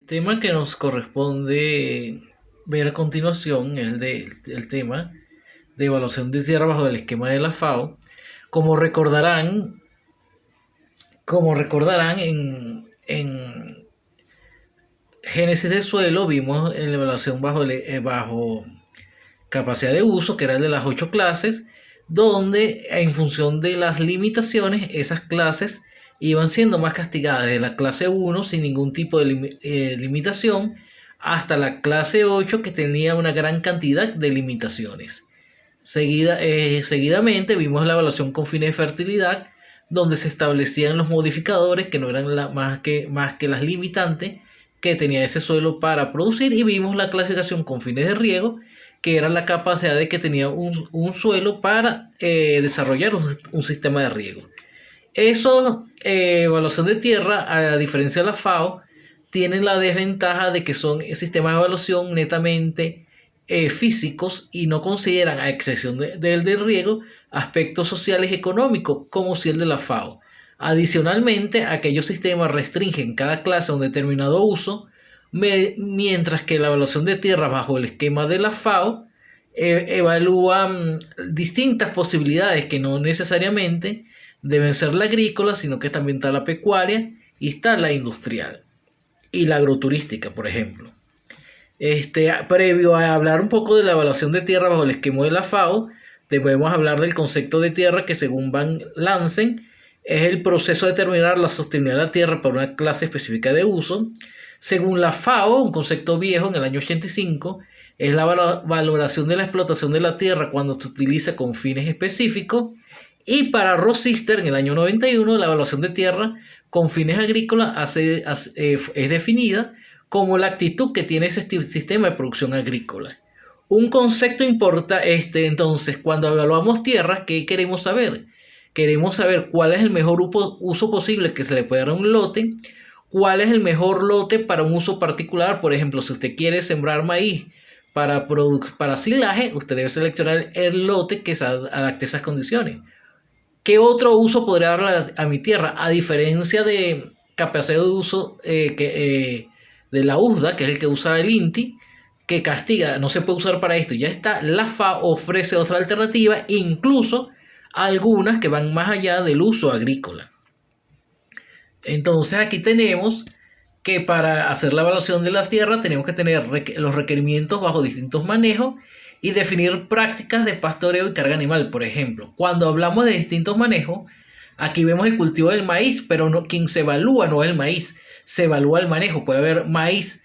Tema que nos corresponde ver a continuación es el tema de evaluación de tierra bajo el esquema de la FAO. Como recordarán, en Génesis del suelo vimos en la evaluación bajo capacidad de uso, que era el de las 8 clases, donde en función de las limitaciones, esas clases iban siendo más castigadas de la clase 1 sin ningún tipo de limitación hasta la clase 8 que tenía una gran cantidad de limitaciones. Seguidamente vimos la evaluación con fines de fertilidad, donde se establecían los modificadores que no eran más que las limitantes que tenía ese suelo para producir, y vimos la clasificación con fines de riego, que era la capacidad de que tenía un suelo para desarrollar un sistema de riego. Eso, evaluación de tierra, a diferencia de la FAO, tienen la desventaja de que son sistemas de evaluación netamente físicos y no consideran, a excepción del de riego, aspectos sociales y económicos como si el de la FAO. Adicionalmente, aquellos sistemas restringen cada clase a un determinado uso, mientras que la evaluación de tierra bajo el esquema de la FAO evalúa distintas posibilidades que no necesariamente deben ser la agrícola, sino que también está la pecuaria y está la industrial y la agroturística, por ejemplo. Previo a hablar un poco de la evaluación de tierra bajo el esquema de la FAO, debemos hablar del concepto de tierra, que según Van Lansen es el proceso de determinar la sostenibilidad de la tierra para una clase específica de uso. Según la FAO, un concepto viejo en el año 85, es la valoración de la explotación de la tierra cuando se utiliza con fines específicos. Y para Rossister, en el año 91, la evaluación de tierra con fines agrícolas es definida como la actitud que tiene ese sistema de producción agrícola. Un concepto importa entonces, cuando evaluamos tierras, ¿qué queremos saber? Queremos saber cuál es el mejor uso posible que se le puede dar a un lote, cuál es el mejor lote para un uso particular. Por ejemplo, si usted quiere sembrar maíz para silaje, usted debe seleccionar el lote que se adapte a esas condiciones. ¿Qué otro uso podría darle a mi tierra? A diferencia de capacidad de uso de la USDA, que es el que usa el INTI, que castiga, no se puede usar para esto. Ya está, la FAO ofrece otra alternativa, incluso algunas que van más allá del uso agrícola. Entonces aquí tenemos que para hacer la evaluación de la tierra tenemos que tener los requerimientos bajo distintos manejos y definir prácticas de pastoreo y carga animal. Por ejemplo, cuando hablamos de distintos manejos, aquí vemos el cultivo del maíz, pero quien se evalúa no es el maíz, se evalúa el manejo. Puede haber maíz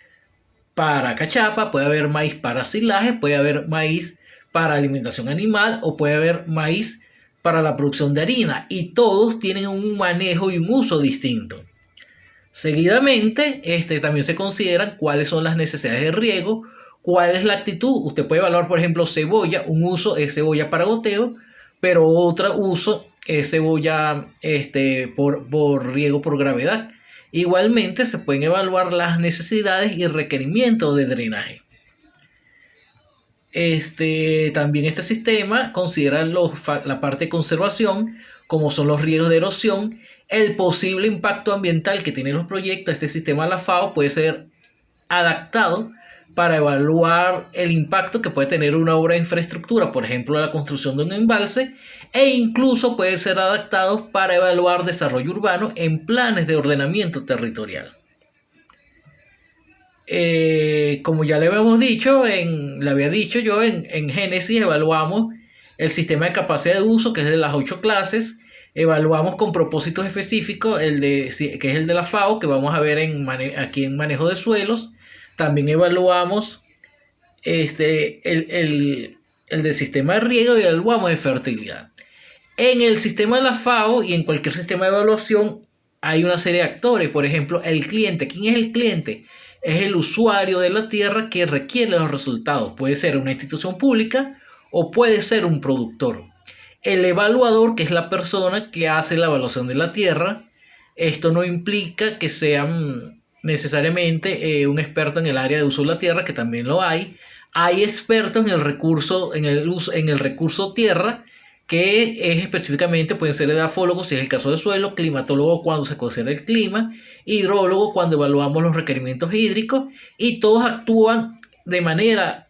para cachapa, puede haber maíz para silaje, puede haber maíz para alimentación animal o puede haber maíz para la producción de harina, y todos tienen un manejo y un uso distinto. Seguidamente, también se consideran cuáles son las necesidades de riego, cuál es la actitud. Usted puede evaluar, por ejemplo, cebolla. Un uso es cebolla para goteo, pero otro uso es cebolla por riego por gravedad. Igualmente, se pueden evaluar las necesidades y requerimientos de drenaje. También este sistema considera la parte de conservación, como son los riesgos de erosión, el posible impacto ambiental que tienen los proyectos. Este sistema de la FAO puede ser adaptado para evaluar el impacto que puede tener una obra de infraestructura, por ejemplo la construcción de un embalse, e incluso puede ser adaptado para evaluar desarrollo urbano en planes de ordenamiento territorial. Como ya le habíamos dicho, en Génesis evaluamos el sistema de capacidad de uso, que es de las 8 clases. Evaluamos con propósitos específicos, que es el de la FAO, que vamos a ver aquí en manejo de suelos. También evaluamos el del sistema de riego, y evaluamos de fertilidad. En el sistema de la FAO y en cualquier sistema de evaluación hay una serie de actores. Por ejemplo, el cliente. ¿Quién es el cliente? Es el usuario de la tierra que requiere los resultados. Puede ser una institución pública o puede ser un productor. El evaluador, que es la persona que hace la evaluación de la tierra. Esto no implica que sean necesariamente un experto en el área de uso de la tierra, que también lo hay. Hay expertos en el recurso tierra, que es específicamente, pueden ser edafólogo si es el caso del suelo, climatólogo cuando se considera el clima, hidrólogo cuando evaluamos los requerimientos hídricos, y todos actúan de manera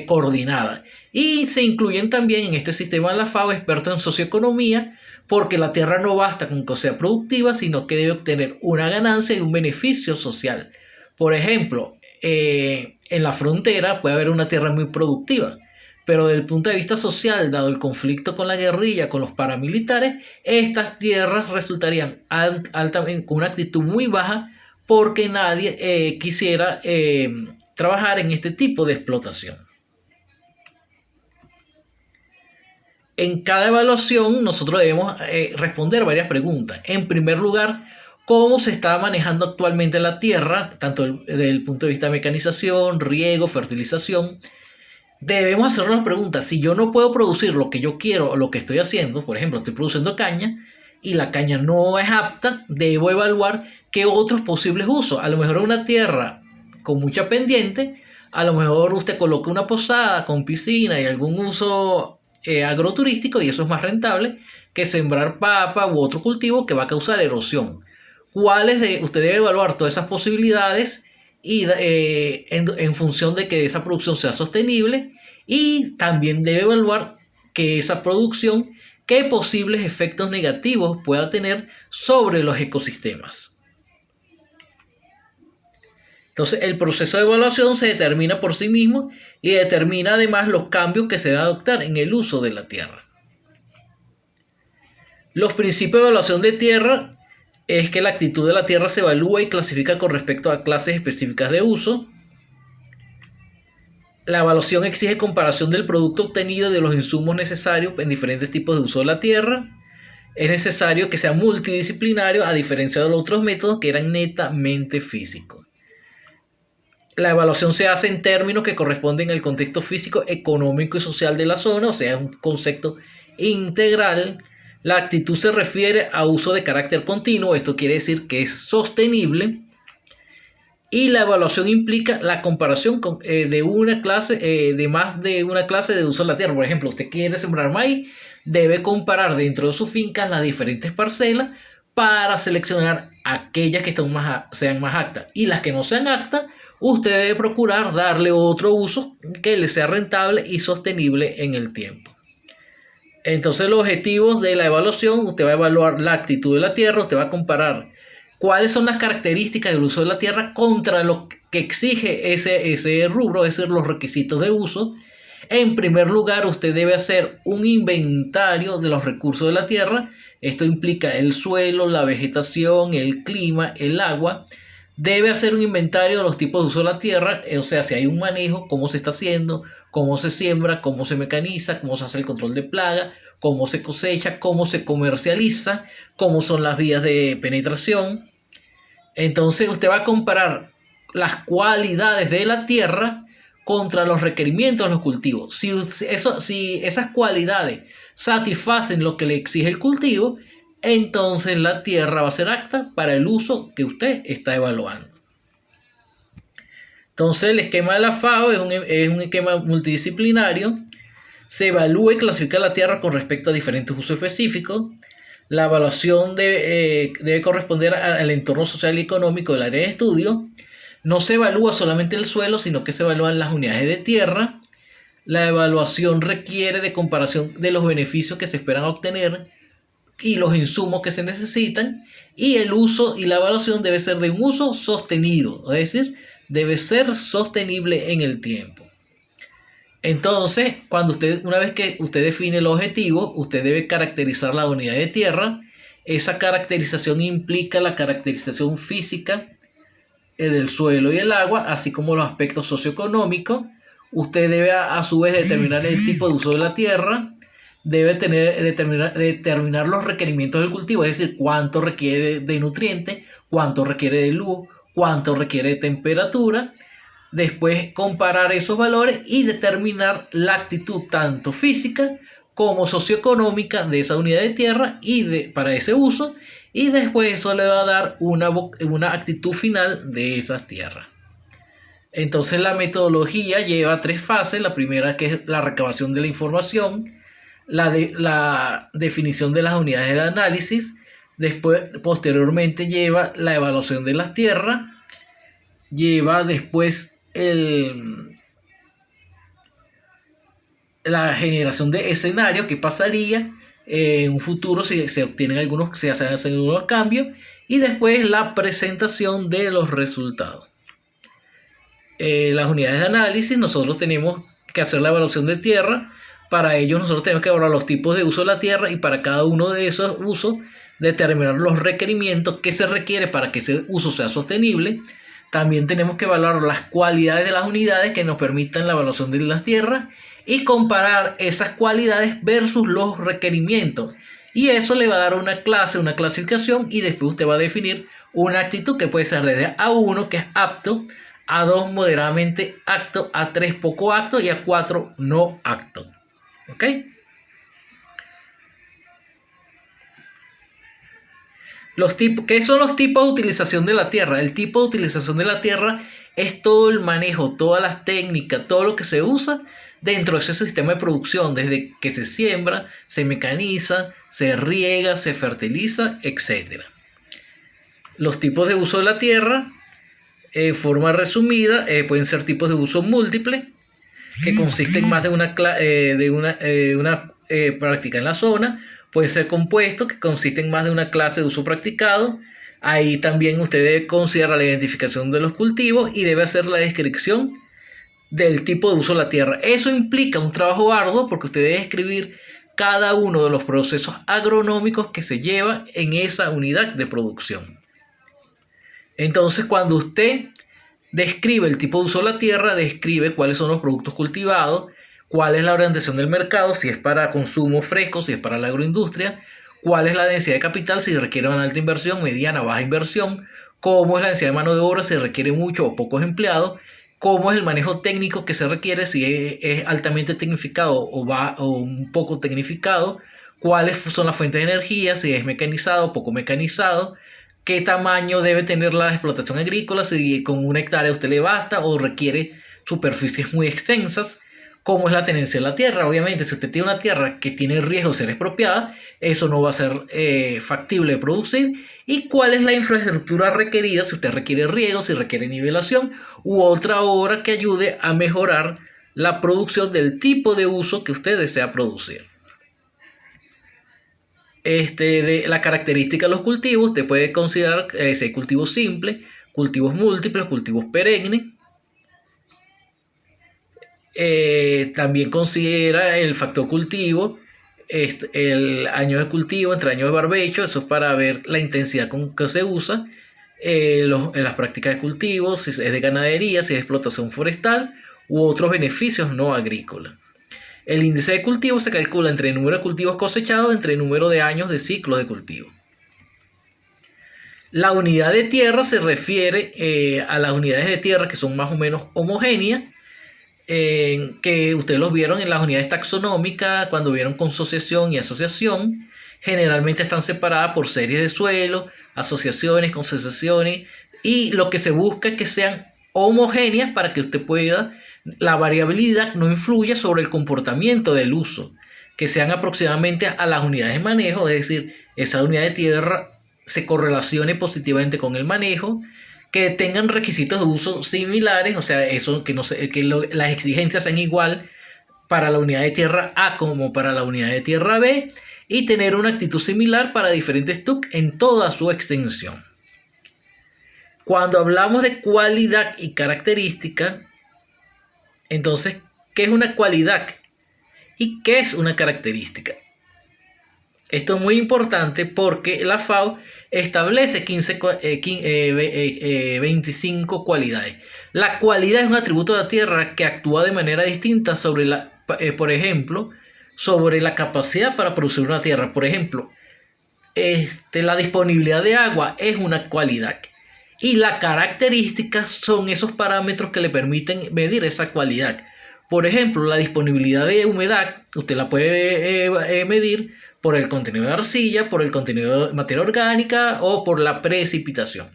coordinada. Y se incluyen también en este sistema de la FAO expertos en socioeconomía, porque la tierra no basta con que sea productiva, sino que debe obtener una ganancia y un beneficio social. Por ejemplo, en la frontera puede haber una tierra muy productiva, pero desde el punto de vista social, dado el conflicto con la guerrilla, con los paramilitares, estas tierras resultarían altamente, con una actitud muy baja, porque nadie quisiera trabajar en este tipo de explotación. En cada evaluación nosotros debemos responder varias preguntas. En primer lugar, ¿cómo se está manejando actualmente la tierra, tanto desde el punto de vista de mecanización, riego, fertilización? Debemos hacernos la pregunta: si yo no puedo producir lo que yo quiero o lo que estoy haciendo, por ejemplo, estoy produciendo caña y la caña no es apta, debo evaluar qué otros posibles usos. A lo mejor una tierra con mucha pendiente, a lo mejor usted coloca una posada con piscina y algún uso agroturístico, y eso es más rentable que sembrar papa u otro cultivo que va a causar erosión. Usted debe evaluar todas esas posibilidades y en función de que esa producción sea sostenible, y también debe evaluar que esa producción, qué posibles efectos negativos pueda tener sobre los ecosistemas. Entonces, el proceso de evaluación se determina por sí mismo y determina además los cambios que se deben adoptar en el uso de la tierra. Los principios de evaluación de tierra es que la actitud de la tierra se evalúa y clasifica con respecto a clases específicas de uso. La evaluación exige comparación del producto obtenido y de los insumos necesarios en diferentes tipos de uso de la tierra. Es necesario que sea multidisciplinario, a diferencia de los otros métodos que eran netamente físicos. La evaluación se hace en términos que corresponden al contexto físico, económico y social de la zona, o sea, es un concepto integral. La actitud se refiere a uso de carácter continuo, esto quiere decir que es sostenible. Y la evaluación implica la comparación de una clase, de más de una clase de uso de la tierra. Por ejemplo, usted quiere sembrar maíz, debe comparar dentro de su finca las diferentes parcelas para seleccionar aquellas que sean más aptas, y las que no sean aptas, usted debe procurar darle otro uso que le sea rentable y sostenible en el tiempo. Entonces, los objetivos de la evaluación: usted va a evaluar la actitud de la tierra, usted va a comparar cuáles son las características del uso de la tierra contra lo que exige ese rubro, es decir, los requisitos de uso. En primer lugar, usted debe hacer un inventario de los recursos de la tierra. Esto implica el suelo, la vegetación, el clima, el agua. Debe hacer un inventario de los tipos de uso de la tierra, o sea, si hay un manejo, cómo se está haciendo, cómo se siembra, cómo se mecaniza, cómo se hace el control de plaga, cómo se cosecha, cómo se comercializa, cómo son las vías de penetración. Entonces usted va a comparar las cualidades de la tierra contra los requerimientos de los cultivos. Si esas cualidades satisfacen lo que le exige el cultivo, entonces la tierra va a ser apta para el uso que usted está evaluando. Entonces, el esquema de la FAO es un esquema multidisciplinario. Se evalúa y clasifica la tierra con respecto a diferentes usos específicos. La evaluación debe corresponder al entorno social y económico del área de estudio. No se evalúa solamente el suelo, sino que se evalúan las unidades de tierra. La evaluación requiere de comparación de los beneficios que se esperan obtener y los insumos que se necesitan. Y el uso y la evaluación debe ser de un uso sostenido, es decir, debe ser sostenible en el tiempo. Entonces, una vez que usted define el objetivo, usted debe caracterizar la unidad de tierra. Esa caracterización implica la caracterización física del suelo y el agua, así como los aspectos socioeconómicos. Usted debe a su vez determinar el tipo de uso de la tierra, debe determinar los requerimientos del cultivo, es decir, cuánto requiere de nutrientes, cuánto requiere de luz, cuánto requiere de temperatura. Después comparar esos valores y determinar la actitud tanto física como socioeconómica de esa unidad de tierra para ese uso, y después eso le va a dar una actitud final de esas tierras. Entonces, la metodología lleva 3 fases. La primera, que es la recabación de la información. la definición de las unidades del análisis, después, posteriormente lleva la evaluación de las tierras, lleva después la generación de escenarios, que pasaría en un futuro si se obtienen si se hacen algunos cambios, y después la presentación de los resultados. Las unidades de análisis, nosotros tenemos que hacer la evaluación de tierra. Para ello nosotros tenemos que evaluar los tipos de uso de la tierra, y para cada uno de esos usos determinar los requerimientos que se requiere para que ese uso sea sostenible. También tenemos que evaluar las cualidades de las unidades que nos permitan la evaluación de las tierras y comparar esas cualidades versus los requerimientos. Y eso le va a dar una clase, una clasificación, y después usted va a definir una actitud que puede ser desde A1, que es apto, A2 moderadamente apto, A3 poco apto y A4 no apto. ¿Ok? ¿Qué son los tipos de utilización de la tierra? El tipo de utilización de la tierra es todo el manejo, todas las técnicas, todo lo que se usa dentro de ese sistema de producción, desde que se siembra, se mecaniza, se riega, se fertiliza, etc. Los tipos de uso de la tierra, forma resumida, pueden ser tipos de uso múltiple, que consisten en más de una práctica en la zona. Puede ser compuesto, que consiste en más de una clase de uso practicado. Ahí también usted debe considerar la identificación de los cultivos y debe hacer la descripción del tipo de uso de la tierra. Eso implica un trabajo arduo, porque usted debe escribir cada uno de los procesos agronómicos que se lleva en esa unidad de producción. Entonces, cuando usted describe el tipo de uso de la tierra, describe cuáles son los productos cultivados, cuál es la orientación del mercado, si es para consumo fresco, si es para la agroindustria, cuál es la densidad de capital, si requiere una alta inversión, mediana o baja inversión, cómo es la densidad de mano de obra, si requiere mucho o pocos empleados, cómo es el manejo técnico que se requiere, si es altamente tecnificado o un poco tecnificado, cuáles son las fuentes de energía, si es mecanizado o poco mecanizado, qué tamaño debe tener la explotación agrícola, si con 1 hectárea usted le basta o requiere superficies muy extensas, cómo es la tenencia de la tierra. Obviamente, si usted tiene una tierra que tiene riesgo de ser expropiada, eso no va a ser factible de producir. Y cuál es la infraestructura requerida, si usted requiere riego, si requiere nivelación u otra obra que ayude a mejorar la producción del tipo de uso que usted desea producir. De la característica de los cultivos, usted puede considerar si hay cultivos simples, cultivos múltiples, cultivos perennes. También considera el factor cultivo, el año de cultivo, entre años de barbecho. Eso es para ver la intensidad con que se usa, en las prácticas de cultivo, si es de ganadería, si es de explotación forestal u otros beneficios no agrícolas. El índice de cultivo se calcula entre el número de cultivos cosechados entre el número de años de ciclo de cultivo. La unidad de tierra se refiere a las unidades de tierra que son más o menos homogéneas, que ustedes los vieron en las unidades taxonómicas cuando vieron consociación y asociación. Generalmente están separadas por series de suelo, asociaciones, concesión, y lo que se busca es que sean homogéneas para que usted pueda, la variabilidad no influya sobre el comportamiento del uso, que sean aproximadamente a las unidades de manejo, es decir, esa unidad de tierra se correlacione positivamente con el manejo, que tengan requisitos de uso similares, o sea, eso que las exigencias sean igual para la unidad de tierra A como para la unidad de tierra B, y tener una actitud similar para diferentes TUC en toda su extensión. Cuando hablamos de cualidad y característica, entonces, ¿qué es una cualidad y qué es una característica? Esto es muy importante porque la FAO establece 25 cualidades. La cualidad es un atributo de la tierra que actúa de manera distinta sobre por ejemplo, sobre la capacidad para producir una tierra. Por ejemplo, la disponibilidad de agua es una cualidad. Y las características son esos parámetros que le permiten medir esa cualidad. Por ejemplo, la disponibilidad de humedad, usted la puede medir por el contenido de arcilla, por el contenido de materia orgánica o por la precipitación.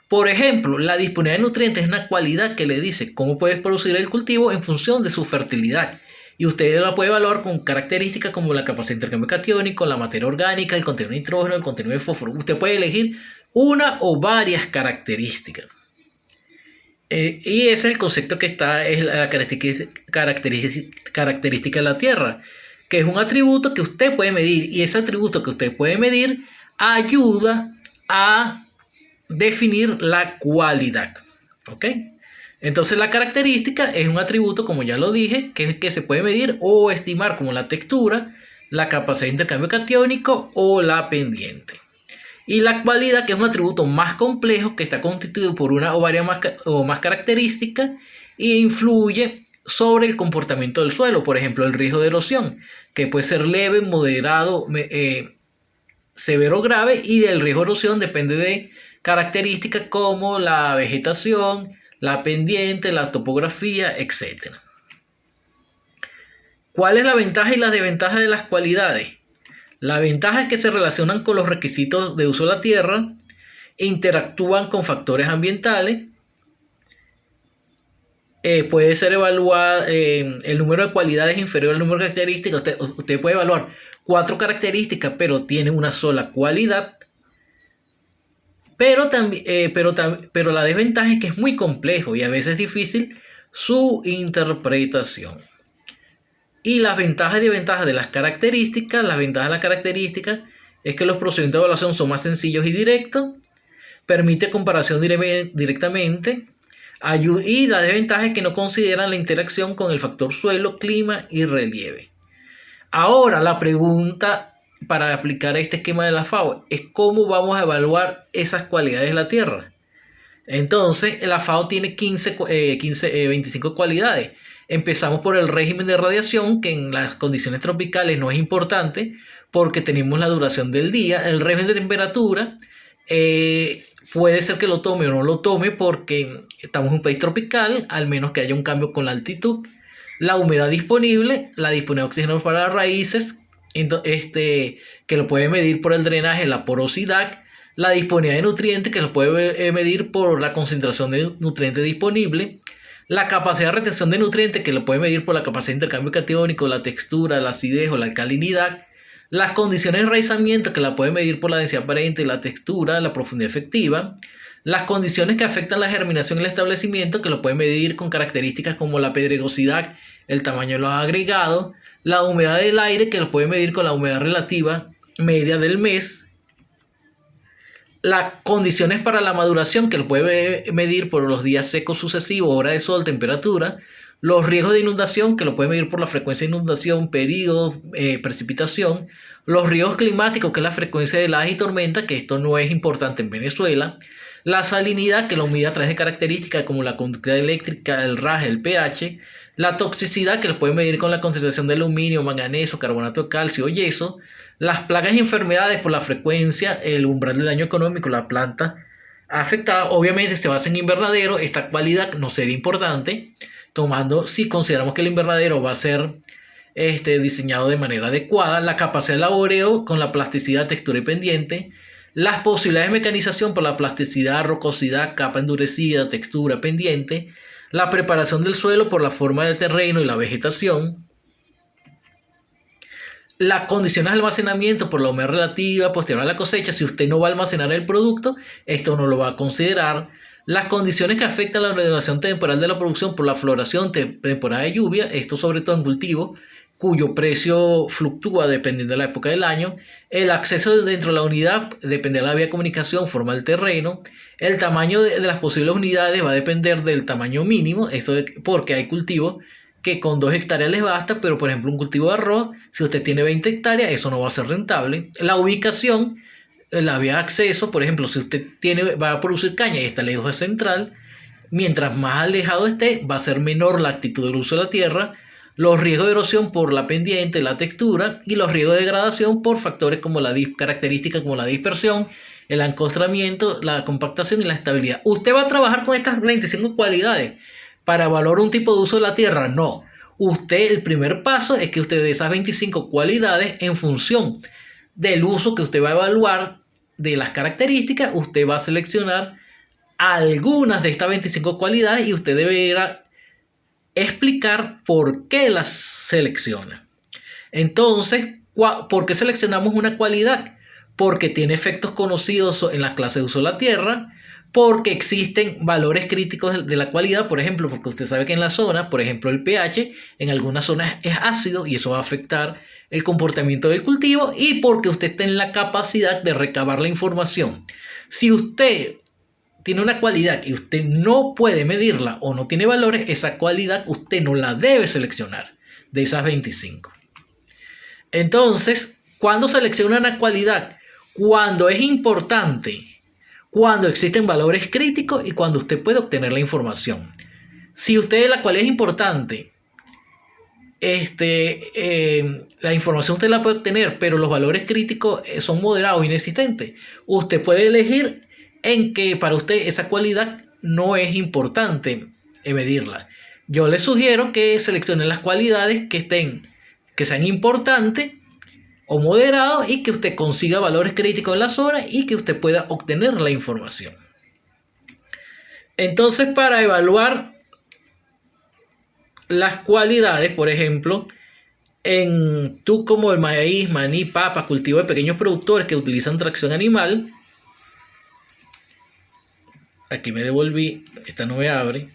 Por ejemplo, la disponibilidad de nutrientes es una cualidad que le dice cómo puedes producir el cultivo en función de su fertilidad. Y usted la puede evaluar con características como la capacidad de intercambio catiónico, la materia orgánica, el contenido de nitrógeno, el contenido de fósforo. Usted puede elegir una o varias características. Y ese es el concepto que está, es la característica de la Tierra, que es un atributo que usted puede medir. Y ese atributo que usted puede medir ayuda a definir la cualidad. ¿Ok? Entonces la característica es un atributo, como ya lo dije, que se puede medir o estimar, como la textura, la capacidad de intercambio catiónico o la pendiente. Y la cualidad, que es un atributo más complejo, que está constituido por una o varias más características e influye sobre el comportamiento del suelo. Por ejemplo, el riesgo de erosión, que puede ser leve, moderado, severo o grave, y del riesgo de erosión depende de características como la vegetación, la pendiente, la topografía, etc. ¿Cuál es la ventaja y la desventaja de las cualidades? La ventaja es que se relacionan con los requisitos de uso de la tierra, interactúan con factores ambientales, puede ser evaluado, el número de cualidades inferior al número de características. Usted puede evaluar 4 características, pero tiene una sola cualidad. Pero la desventaja es que es muy complejo y a veces es difícil su interpretación. Y las ventajas y desventajas de las características. Las ventajas de las características es que los procedimientos de evaluación son más sencillos y directos, permite comparación directamente, y la desventaja es que no consideran la interacción con el factor suelo, clima y relieve. Ahora la pregunta para aplicar este esquema de la FAO es cómo vamos a evaluar esas cualidades de la Tierra. Entonces la FAO tiene 25 cualidades. Empezamos por el régimen de radiación, que en las condiciones tropicales no es importante porque tenemos la duración del día. El régimen de temperatura puede ser que lo tome o no lo tome porque estamos en un país tropical, al menos que haya un cambio con la altitud. La humedad disponible, la disponibilidad de oxígeno para las raíces, que lo puede medir por el drenaje, la porosidad, la disponibilidad de nutrientes, que lo puede medir por la concentración de nutrientes disponible, la capacidad de retención de nutrientes, que lo puede medir por la capacidad de intercambio catiónico, la textura, la acidez o la alcalinidad, las condiciones de enraizamiento, que la puede medir por la densidad aparente, la textura, la profundidad efectiva, las condiciones que afectan la germinación y el establecimiento, que lo puede medir con características como la pedregosidad, el tamaño de los agregados, la humedad del aire, que lo puede medir con la humedad relativa media del mes, las condiciones para la maduración, que lo puede medir por los días secos sucesivos, hora de sol, temperatura, los riesgos de inundación, que lo puede medir por la frecuencia de inundación, periodos, precipitación, los riesgos climáticos, que es la frecuencia de heladas y tormentas, que esto no es importante en Venezuela, la salinidad, que lo mide a través de características como la conductividad eléctrica, el RAJ, el pH, la toxicidad, que lo puede medir con la concentración de aluminio, manganeso, carbonato de calcio o yeso, las plagas y enfermedades por la frecuencia, el umbral de daño económico, la planta afectada. Obviamente se basa en invernadero, esta cualidad no sería importante, tomando si consideramos que el invernadero va a ser diseñado de manera adecuada, la capacidad de laboreo con la plasticidad, textura y pendiente, las posibilidades de mecanización por la plasticidad, rocosidad, capa endurecida, textura, pendiente, la preparación del suelo por la forma del terreno y la vegetación, las condiciones de almacenamiento por la humedad relativa posterior a la cosecha. Si usted no va a almacenar el producto, esto no lo va a considerar. Las condiciones que afectan la ordenación temporal de la producción por la floración, temporada de lluvia, esto sobre todo en cultivos cuyo precio fluctúa dependiendo de la época del año. El acceso dentro de la unidad depende de la vía de comunicación, forma del terreno. El tamaño de las posibles unidades va a depender del tamaño mínimo, porque hay cultivos que con 2 hectáreas les basta, pero por ejemplo un cultivo de arroz, si usted tiene 20 hectáreas, eso no va a ser rentable. La ubicación, la vía de acceso, por ejemplo, si usted va a producir caña y está lejos de central, mientras más alejado esté, va a ser menor la actitud del uso de la tierra. Los riesgos de erosión por la pendiente, la textura, y los riesgos de degradación por factores como características como la dispersión, el ancostramiento, la compactación y la estabilidad. ¿Usted va a trabajar con estas 25 cualidades para evaluar un tipo de uso de la tierra? No. El primer paso es que usted de esas 25 cualidades, en función del uso que usted va a evaluar de las características, usted va a seleccionar algunas de estas 25 cualidades y usted deberá explicar por qué las selecciona. Entonces, ¿por qué seleccionamos una cualidad? Porque tiene efectos conocidos en las clases de uso de la tierra, porque existen valores críticos de la cualidad, por ejemplo, porque usted sabe que en la zona, por ejemplo, el pH en algunas zonas es ácido y eso va a afectar el comportamiento del cultivo, y porque usted está en la capacidad de recabar la información. Si usted tiene una cualidad y usted no puede medirla o no tiene valores, esa cualidad usted no la debe seleccionar de esas 25. Entonces, ¿cuándo selecciona una cualidad? Cuando es importante, cuando existen valores críticos y cuando usted puede obtener la información. Si usted la cualidad es importante, la información usted la puede obtener, pero los valores críticos son moderados o inexistentes, usted puede elegir en que para usted esa cualidad no es importante medirla. Yo le sugiero que seleccione las cualidades que sean importantes o moderados y que usted consiga valores críticos en la zona y que usted pueda obtener la información. Entonces, para evaluar las cualidades, por ejemplo, tú como el maíz, maní, papa, cultivo de pequeños productores que utilizan tracción animal. Aquí me devolví, esta no me abre.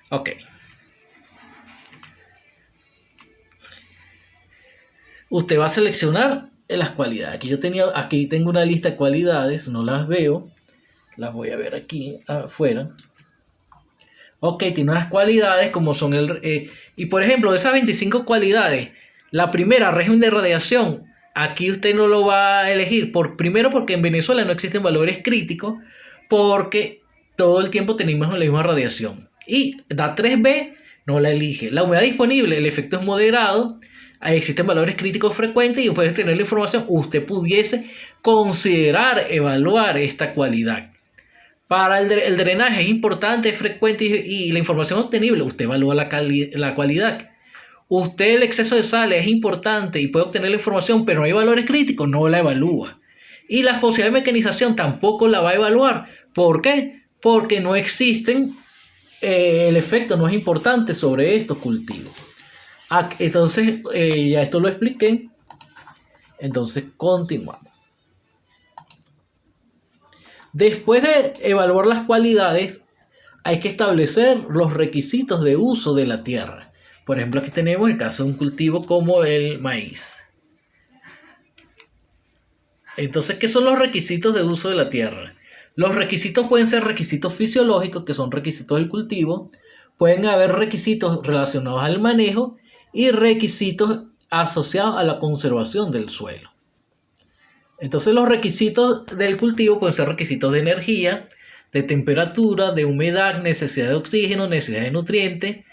Ok. Usted va a seleccionar las cualidades. Aquí tengo una lista de cualidades, no las veo. Las voy a ver aquí afuera. Ok, tiene unas cualidades como son y por ejemplo, de esas 25 cualidades, la primera, régimen de radiación, aquí usted no lo va a elegir. Primero porque en Venezuela no existen valores críticos, porque todo el tiempo tenemos la misma radiación. Y la 3B no la elige. La humedad disponible, el efecto es moderado. Ahí existen valores críticos frecuentes y puede tener la información. Usted pudiese considerar evaluar esta cualidad. Para el drenaje es importante, es frecuente y la información obtenible. Usted evalúa la cualidad. Usted, el exceso de sales es importante y puede obtener la información, pero no hay valores críticos, no la evalúa. Y las posibilidades de mecanización tampoco la va a evaluar. ¿Por qué? Porque no existen, el efecto no es importante sobre estos cultivos. Entonces, ya esto lo expliqué. Entonces, continuamos. Después de evaluar las cualidades, hay que establecer los requisitos de uso de la tierra. Por ejemplo, aquí tenemos el caso de un cultivo como el maíz. Entonces, ¿qué son los requisitos de uso de la tierra? Los requisitos pueden ser requisitos fisiológicos, que son requisitos del cultivo. Pueden haber requisitos relacionados al manejo y requisitos asociados a la conservación del suelo. Entonces, los requisitos del cultivo pueden ser requisitos de energía, de temperatura, de humedad, necesidad de oxígeno, necesidad de nutrientes,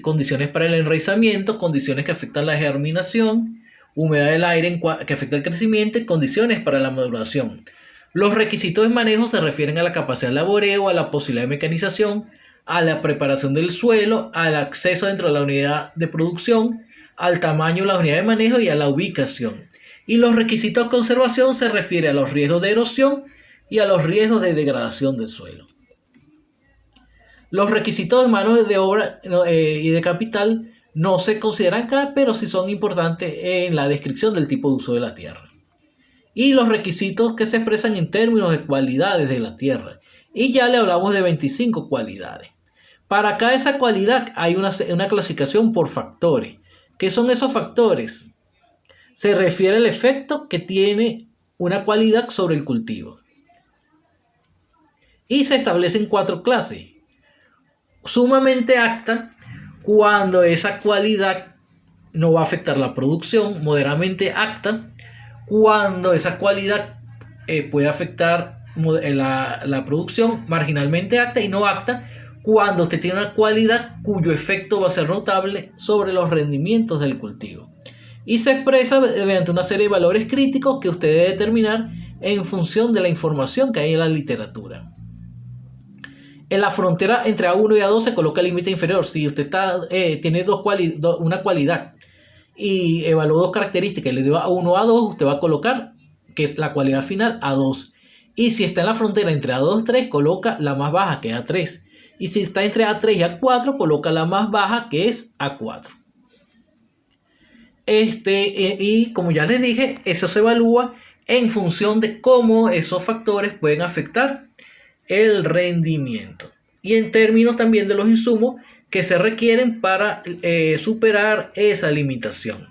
condiciones para el enraizamiento, condiciones que afectan la germinación, humedad del aire que afecta el crecimiento y condiciones para la maduración. Los requisitos de manejo se refieren a la capacidad de laboreo, a la posibilidad de mecanización, a la preparación del suelo, al acceso dentro de la unidad de producción, al tamaño de la unidad de manejo y a la ubicación. Y los requisitos de conservación se refieren a los riesgos de erosión y a los riesgos de degradación del suelo. Los requisitos de mano de obra y de capital no se consideran acá, pero sí son importantes en la descripción del tipo de uso de la tierra. Y los requisitos que se expresan en términos de cualidades de la tierra. Y ya le hablamos de 25 cualidades. Para cada esa cualidad hay una clasificación por factores. ¿Qué son esos factores? Se refiere al efecto que tiene una cualidad sobre el cultivo. Y se establecen 4 clases. Sumamente apta, cuando esa cualidad no va a afectar la producción. Moderadamente apta, cuando esa cualidad puede afectar la producción. Marginalmente apta y no apta, cuando usted tiene una cualidad cuyo efecto va a ser notable sobre los rendimientos del cultivo. Y se expresa mediante una serie de valores críticos que usted debe determinar en función de la información que hay en la literatura. En la frontera entre A1 y A2 se coloca el límite inferior. Si usted tiene una cualidad y evaluó 2 características y le dio A1 o A2, usted va a colocar que es la cualidad final A2. Y si está en la frontera entre A2 y A3, coloca la más baja, que es A3. Y si está entre A3 y A4, coloca la más baja, que es A4. Y como ya les dije, eso se evalúa en función de cómo esos factores pueden afectar el rendimiento. Y en términos también de los insumos que se requieren para superar esa limitación.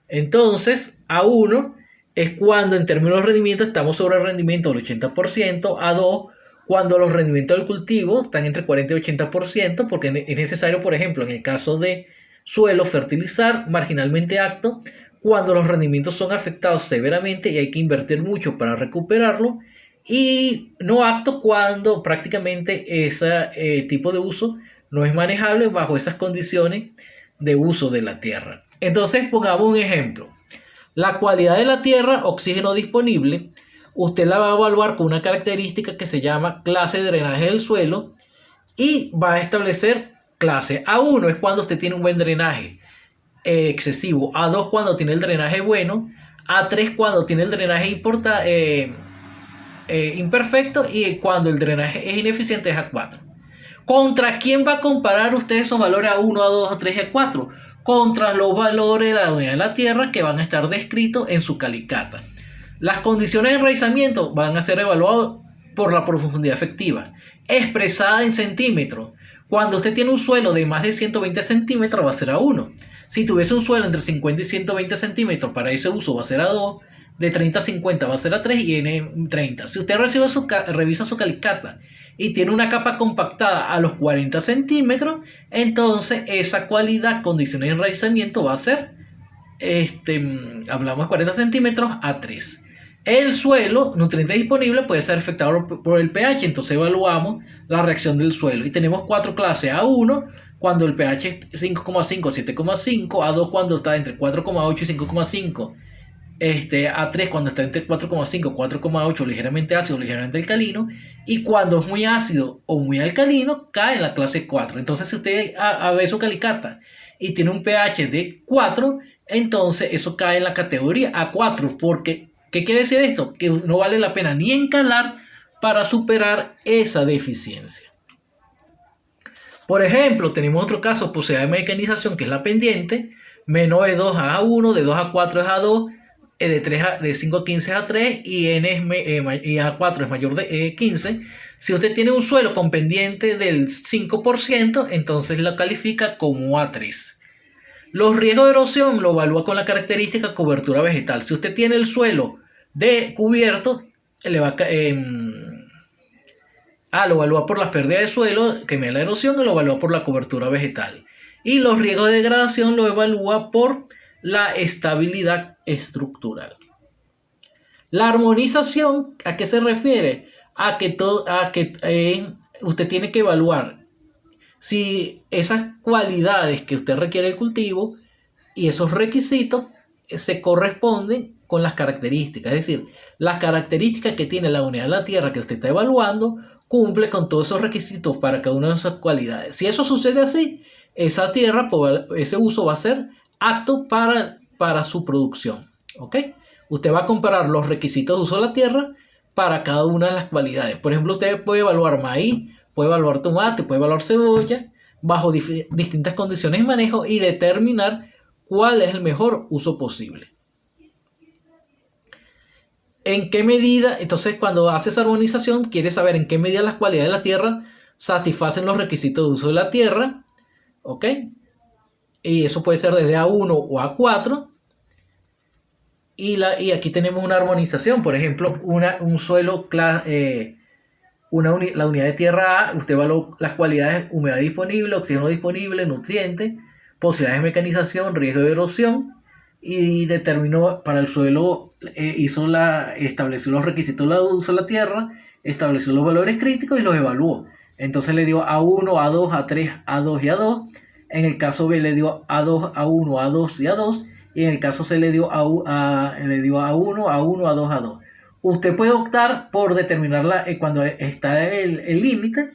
Entonces, A1 es cuando en términos de rendimiento estamos sobre el rendimiento del 80%, A2 cuando los rendimientos del cultivo están entre 40 y 80%, porque es necesario, por ejemplo, en el caso de suelo, fertilizar marginalmente apto, cuando los rendimientos son afectados severamente y hay que invertir mucho para recuperarlo, y no apto cuando prácticamente ese tipo de uso no es manejable bajo esas condiciones de uso de la tierra. Entonces, pongamos un ejemplo. La cualidad de la tierra, oxígeno disponible, usted la va a evaluar con una característica que se llama clase de drenaje del suelo y va a establecer clase. A1 es cuando usted tiene un buen drenaje excesivo, A2 cuando tiene el drenaje bueno, A3 cuando tiene el drenaje imperfecto y cuando el drenaje es ineficiente es A4. ¿Contra quién va a comparar usted esos valores A1, A2, A3 y A4? Contra los valores de la unidad de la tierra que van a estar descritos en su calicata. Las condiciones de enraizamiento van a ser evaluadas por la profundidad efectiva, expresada en centímetros. Cuando usted tiene un suelo de más de 120 centímetros va a ser A1. Si tuviese un suelo entre 50 y 120 centímetros para ese uso va a ser A2. De 30 a 50 va a ser A3 y N30. Si usted revisa su calicata y tiene una capa compactada a los 40 centímetros, entonces esa cualidad, condiciones de enraizamiento va a ser, hablamos de 40 centímetros, A3. El suelo, nutriente disponible, puede ser afectado por el pH, entonces evaluamos la reacción del suelo. Y tenemos cuatro clases: A1, cuando el pH es 5,5 a 7,5, A2 cuando está entre 4,8 y 5,5, A3 cuando está entre 4,5 y 4,8, ligeramente ácido, ligeramente alcalino, y cuando es muy ácido o muy alcalino, cae en la clase 4. Entonces, si usted ve su calicata y tiene un pH de 4, entonces eso cae en la categoría A4, porque ¿qué quiere decir esto? Que no vale la pena ni encalar para superar esa deficiencia. Por ejemplo, tenemos otro caso, posibilidad de mecanización, que es la pendiente. Menos de 2 a A1, de 2 a 4 es A2, de 5 a 15 es A3 y y A4 es mayor de 15. Si usted tiene un suelo con pendiente del 5%, entonces lo califica como A3. Los riesgos de erosión lo evalúa con la característica cobertura vegetal. Si usted tiene el suelo de cubierto, lo evalúa por las pérdidas de suelo, que mide la erosión, y lo evalúa por la cobertura vegetal. Y los riesgos de degradación lo evalúa por la estabilidad estructural. La armonización, ¿a qué se refiere? A que usted tiene que evaluar si esas cualidades que usted requiere del cultivo y esos requisitos se corresponden con las características. Es decir, las características que tiene la unidad de la tierra que usted está evaluando cumple con todos esos requisitos para cada una de esas cualidades. Si eso sucede así, esa tierra, ese uso va a ser apto para su producción. ¿Ok? Usted va a comparar los requisitos de uso de la tierra para cada una de las cualidades. Por ejemplo, usted puede evaluar maíz, puede evaluar tomate, puede evaluar cebolla bajo distintas condiciones de manejo y determinar cuál es el mejor uso posible. ¿En qué medida? Entonces, cuando hace esa armonización, quiere saber en qué medida las cualidades de la tierra satisfacen los requisitos de uso de la tierra. ¿Ok? Y eso puede ser desde A1 o A4. Y aquí tenemos una armonización. Por ejemplo, un suelo, la unidad de tierra A, usted evalúa las cualidades: humedad disponible, oxígeno disponible, nutrientes, posibilidades de mecanización, riesgo de erosión, y determinó para el suelo, estableció los requisitos de uso de la tierra, estableció los valores críticos y los evaluó. Entonces le dio A1, A2, A3, A2 y A2. En el caso B le dio A2, A1, A2 y A2. Y en el caso C le dio A1, A1, A2, A2. Usted puede optar por determinarla cuando está el límite.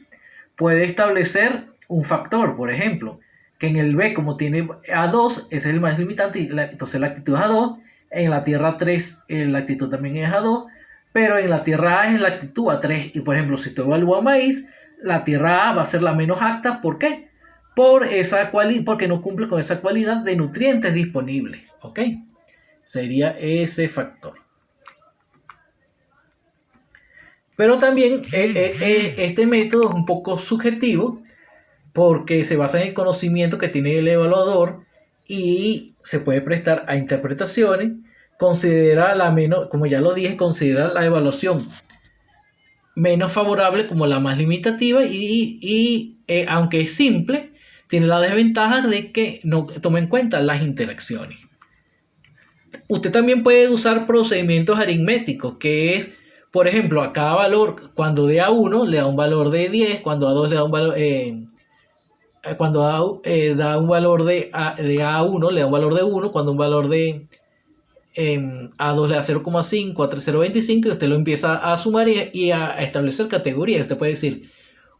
Puede establecer un factor, por ejemplo, que en el B, como tiene A2, ese es el más limitante, entonces la actitud es A2. En la tierra 3, la actitud también es A2. pero en la tierra A es la actitud A3. Y por ejemplo, si tú evalúas maíz, la tierra A va a ser la menos apta. ¿Por qué? Porque no cumple con esa cualidad de nutrientes disponibles. ¿Ok? Sería ese factor. Pero también este método es un poco subjetivo porque se basa en el conocimiento que tiene el evaluador y se puede prestar a interpretaciones. Considera la menos, como ya lo dije, considera la evaluación menos favorable como la más limitativa y aunque es simple, tiene la desventaja de que no toma en cuenta las interacciones. Usted también puede usar procedimientos aritméticos, que es, por ejemplo, a cada valor, cuando de A1 le da un valor de 10, cuando A2 le da un valor, cuando da un valor de A1 le da un valor de 1, cuando un valor de A2 le da 0,5, A3 0,25 y usted lo empieza a sumar y a establecer categorías. Usted puede decir,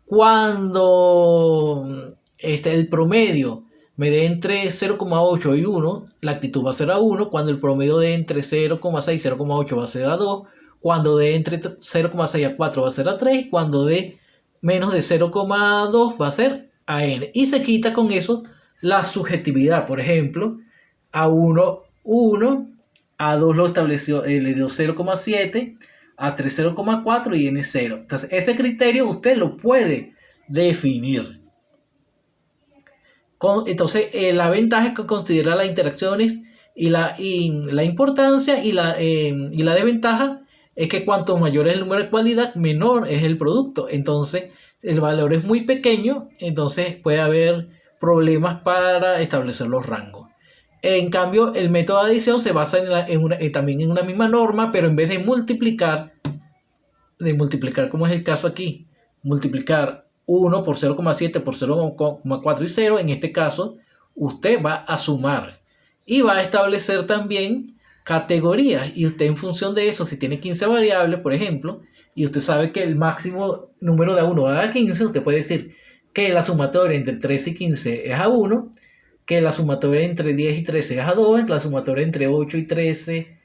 cuando el promedio me dé entre 0,8 y 1, la actitud va a ser A1. Cuando el promedio de entre 0,6 y 0,8 va a ser A2. Cuando de entre 0,6 a 4 va a ser A3. Cuando de menos de 0,2 va a ser AN. Y se quita con eso la subjetividad. Por ejemplo, A1, 1. A2 lo estableció, le dio 0,7. A3 0,4 y N 0. Entonces, ese criterio usted lo puede definir. Entonces, la ventaja es que considera las interacciones y la importancia y la desventaja es que cuanto mayor es el número de cualidad, menor es el producto. Entonces, el valor es muy pequeño, entonces puede haber problemas para establecer los rangos. En cambio, el método de adición se basa también en una misma norma, pero en vez de multiplicar, como es el caso aquí, multiplicar 1 por 0,7 por 0,4 y 0, en este caso, usted va a sumar y va a establecer también categorías. Y usted, en función de eso, si tiene 15 variables, por ejemplo, y usted sabe que el máximo número de A1 va a dar 15, usted puede decir que la sumatoria entre 13 y 15 es A1, que la sumatoria entre 10 y 13 es A2, la sumatoria entre 8 y 13